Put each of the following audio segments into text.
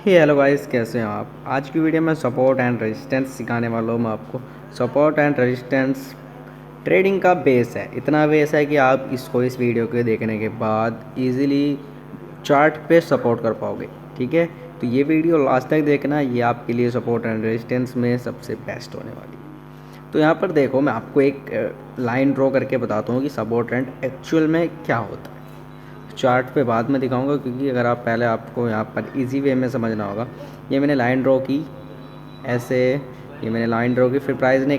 Hello guys, कैसे हैं आप। आज की वीडियो में सपोर्ट एंड रेजिस्टेंस सिखाने वाला हूँ मैं आपको। सपोर्ट एंड रेजिस्टेंस ट्रेडिंग का बेस है। इतना बेस है कि आप इस वीडियो को देखने के बाद इजीली चार्ट पे सपोर्ट कर पाओगे। ठीक है, तो ये वीडियो लास्ट तक देखना, ये आपके लिए सपोर्ट एंड रेजिस्टेंस में सबसे बेस्ट होने वाली है। तो यहाँ पर देखो, मैं आपको एक लाइन ड्रॉ करके बताता हूँ कि सपोर्ट एंड एक्चुअल में क्या होता है। चार्ट पे बाद में दिखाऊंगा, क्योंकि अगर आप पहले आपको यहाँ पर इजी वे में समझना होगा। ये मैंने लाइन ड्रॉ की ऐसे, ये मैंने लाइन ड्रॉ की, फिर प्राइस ने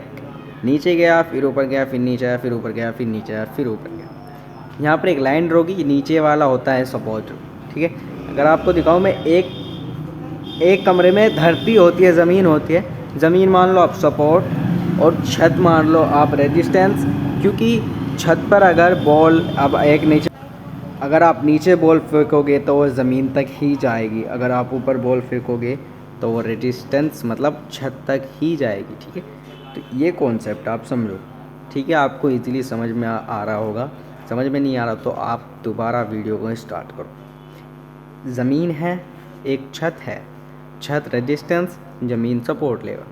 नीचे गया, फिर ऊपर गया, फिर नीचे आया, फिर ऊपर गया, फिर नीचे आया, फिर ऊपर गया। यहाँ पर एक लाइन ड्रॉ की, नीचे वाला होता है सपोर्ट। ठीक है, अगर आपको दिखाऊँ मैं, एक कमरे में धरती होती है, ज़मीन होती है। ज़मीन मान लो आप सपोर्ट और छत मान लो आप रेजिस्टेंस। क्योंकि छत पर अगर बॉल अब एक नीचे, अगर आप नीचे बॉल फेंकोगे तो वो ज़मीन तक ही जाएगी, अगर आप ऊपर बॉल फेंकोगे तो वो रेजिस्टेंस मतलब छत तक ही जाएगी। ठीक है, तो ये कॉन्सेप्ट आप समझो। ठीक है, आपको इजीली समझ में आ रहा होगा। समझ में नहीं आ रहा तो आप दोबारा वीडियो को स्टार्ट करो। ज़मीन है, एक छत है, छत रेजिस्टेंस, ज़मीन सपोर्ट लेगा।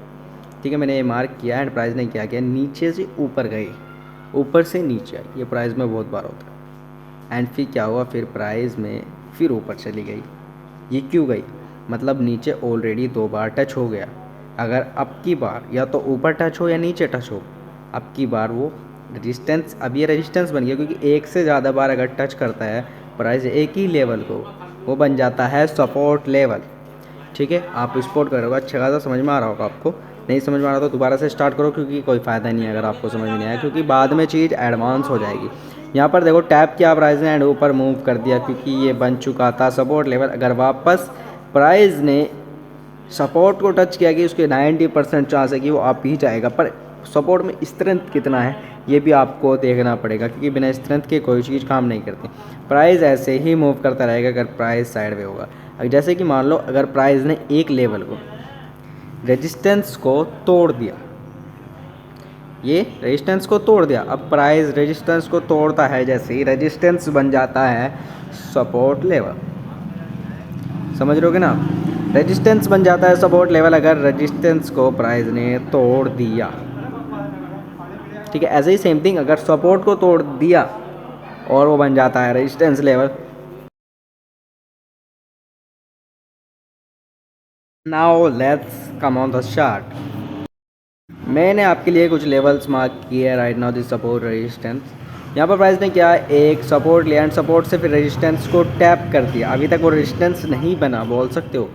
ठीक है, मैंने ये मार्क किया एंड प्राइस ने क्या किया, नीचे से ऊपर गई, ऊपर से नीचे आई। ये प्राइस में बहुत बार होता है। एंड फिर क्या हुआ, फिर प्राइस में फिर ऊपर चली गई। ये क्यों गई, मतलब नीचे ऑलरेडी 2 बार टच हो गया। अगर अब की बार या तो ऊपर टच हो या नीचे टच हो, अब की बार वो रेजिस्टेंस, अब ये रेजिस्टेंस बन गया। क्योंकि एक से ज़्यादा बार अगर टच करता है प्राइस एक ही लेवल को, वो बन जाता है सपोर्ट लेवल। ठीक है, आप सपोर्ट करोगे, अच्छा खासा समझ में आ रहा होगा आपको। नहीं समझ में आ रहा तो दोबारा से स्टार्ट करो, क्योंकि कोई फ़ायदा नहीं है अगर आपको समझ में नहीं आया, क्योंकि बाद में चीज़ एडवांस हो जाएगी। यहाँ पर देखो, टैप किया प्राइस ने एंड ऊपर मूव कर दिया, क्योंकि ये बन चुका था सपोर्ट लेवल। अगर वापस प्राइस ने सपोर्ट को टच किया कि उसके 90% चांस है कि वो आप ही जाएगा। पर सपोर्ट में स्ट्रेंथ कितना है ये भी आपको देखना पड़ेगा, क्योंकि बिना स्ट्रेंथ के कोई चीज़ काम नहीं करती। प्राइस ऐसे ही मूव करता रहेगा अगर प्राइस साइड में होगा। जैसे कि मान लो, अगर प्राइस ने एक लेवल को, रेजिस्टेंस को तोड़ दिया, ये रेजिस्टेंस को तोड़ दिया, अब प्राइस रेजिस्टेंस को तोड़ता है, जैसे ही रेजिस्टेंस बन जाता है सपोर्ट लेवल। समझ रहे हो ना, रेजिस्टेंस बन जाता है सपोर्ट लेवल अगर रेजिस्टेंस को प्राइस ने तोड़ दिया। ठीक है, ऐसे ही सेम थिंग, अगर सपोर्ट को तोड़ दिया और वो बन जाता है resistance level. Now let's come on the chart. मैंने आपके लिए कुछ लेवल्स मार्क किए हैं right now, this support resistance. यहाँ पर प्राइस ने क्या, एक सपोर्ट लिया एंड सपोर्ट से फिर रेजिस्टेंस को टैप कर दिया। अभी तक वो रेजिस्टेंस नहीं बना, बोल सकते हो।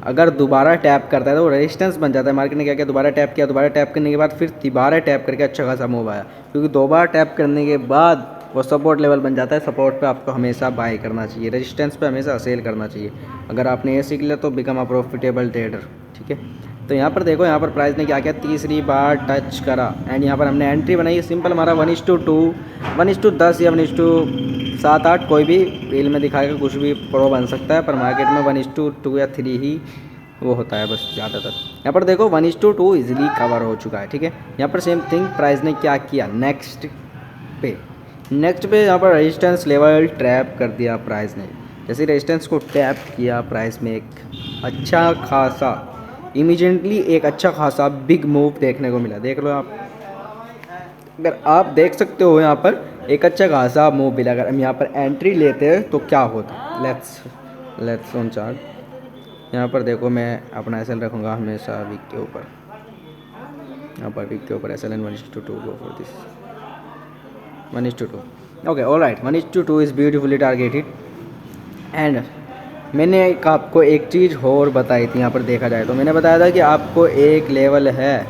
अगर दोबारा टैप करता है तो वो रेजिस्टेंस बन जाता है। मार्केट ने क्या किया, दोबारा टैप किया, दोबारा टैप करने के बाद फिर दोबारा टैप करके अच्छा खासा मूव आया, क्योंकि 2 बार टैप करने के बाद वो सपोर्ट लेवल बन जाता है। सपोर्ट पे आपको हमेशा बाय करना चाहिए, रेजिस्टेंस पे हमेशा सेल करना चाहिए। अगर आपने ये सीख लिया तो बिकम अ प्रॉफिटेबल ट्रेडर। ठीक है, तो यहाँ पर देखो, यहाँ पर प्राइस ने क्या किया, तीसरी बार टच करा एंड यहाँ पर हमने एंट्री बनाई। सिंपल हमारा 1:2, 1:10 या 1:7-8, कोई भी रील में दिखाएगा, कुछ भी प्रो बन सकता है, पर मार्केट में 1:2 या 3 ही वो होता है बस ज़्यादातर। यहाँ पर देखो 1:2 इजीली कवर हो चुका है। ठीक है, यहाँ पर सेम थिंग प्राइस ने क्या किया, नेक्स्ट पे यहाँ पर रेजिस्टेंस लेवल ट्रैप कर दिया प्राइस ने। जैसे रेजिस्टेंस को टैप किया, प्राइस में एक अच्छा खासा, इमीडिएटली एक अच्छा खासा बिग मूव देखने को मिला। देख लो आप, अगर आप देख सकते हो, यहाँ पर एक अच्छा खासा मूव मिला। अगर हम यहाँ पर एंट्री लेते हैं तो क्या होता, लेट्स ऑन चार्ट। यहाँ पर देखो, मैं अपना एसएल रखूँगा हमेशा वीक के ऊपर। यहाँ पर वीक के ऊपर SL and 1:2 go for this 1:2। Okay, alright, 1:2 is beautifully targeted. And मैंने आपको एक चीज़ और बताई थी। यहाँ पर देखा जाए तो मैंने बताया था कि आपको एक लेवल है,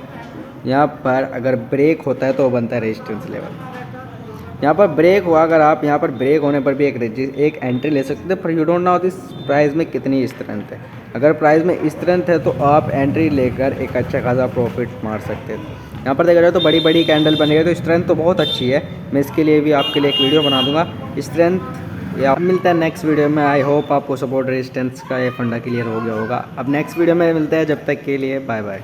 यहाँ पर अगर ब्रेक होता है तो वो बनता है रेजिस्टेंस लेवल। यहाँ पर ब्रेक हुआ, अगर आप यहाँ पर ब्रेक होने पर भी एक एंट्री ले सकते थे, पर you don't know this price में कितनी स्ट्रेंथ है। अगर प्राइस में स्ट्रेंथ है तो आप एंट्री लेकर एक अच्छा खासा प्रॉफिट मार सकते थे। यहाँ पर देखा जाए तो बड़ी बड़ी कैंडल बन गई, तो स्ट्रेंथ तो बहुत अच्छी है। मैं इसके लिए भी आपके लिए एक वीडियो बना दूँगा स्ट्रेंथ। या मिलता है नेक्स्ट वीडियो में। आई होप आपको सपोर्ट रेजिस्टेंस का ये फंडा क्लियर हो गया होगा। अब नेक्स्ट वीडियो में मिलते हैं, जब तक के लिए बाय बाय।